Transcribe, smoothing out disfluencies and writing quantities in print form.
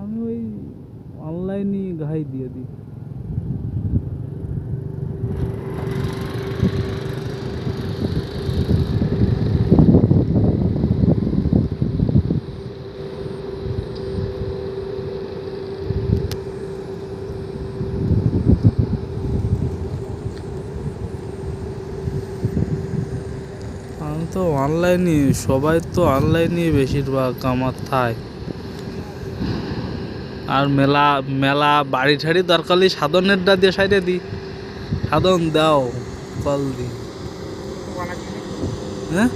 আমি ওই অনলাইনই ঘাই দিয়ে দিই। আমি তো অনলাইনই, সবাই তো অনলাইনই বেশিরভাগ আমার থাই। আর মেলা মেলা বাড়ি ঠাড়ি দরকারই সাধনেরটা দিয়ে সাইডে দিই। সাধন দাও কল দি। হ্যাঁ